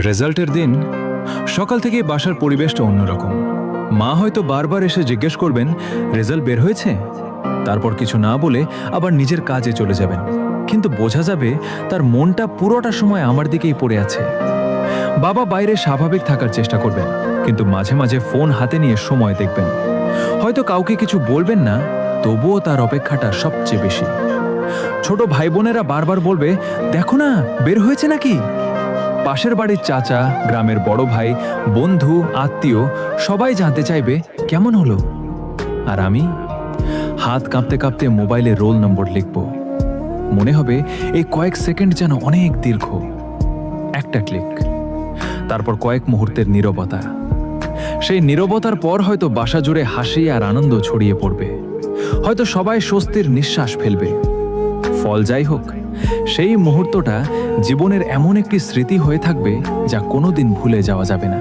রেজাল্টের দিন সকাল থেকে বাসার পরিবেশটা অন্যরকম। মা হয়তো বারবার এসে জিজ্ঞেস করবেন রেজাল্ট বের হয়েছে, তারপর কিছু না বলে আবার নিজের কাজে চলে যাবেন, কিন্তু বোঝা যাবে তার মনটা পুরোটা সময় আমার দিকেই পড়ে আছে। বাবা বাইরে স্বাভাবিক থাকার চেষ্টা করবেন, কিন্তু মাঝে মাঝে ফোন হাতে নিয়ে সময় দেখবেন। হয়তো কাউকে কিছু বলবেন না, তবুও তার অপেক্ষাটা সবচেয়ে বেশি। ছোট ভাই বোনেরা বারবার বলবে, দেখো না বের হয়েছে নাকি। পাশের বাড়ির চাচা, গ্রামের বড় ভাই, বন্ধু, আত্মীয় সবাই জানতে চাইবে কেমন হলো। আর আমি হাত কাঁপতে কাঁপতে মোবাইলে রোল নম্বর লিখব। মনে হবে এই কয়েক সেকেন্ড যেন অনেক দীর্ঘ। একটা ক্লিক, তারপর কয়েক মুহূর্তের নীরবতা। সেই নীরবতার পর হয়তো বাসা জুড়ে হাসি আর আনন্দ ছড়িয়ে পড়বে। হয়তো সবাই স্বস্তির নিঃশ্বাস ফেলবে। ফল যাই হোক, সেই মুহূর্তটা জীবনের এমন একটি স্মৃতি হয়ে থাকবে যা কোনোদিন ভুলে যাওয়া যাবে না।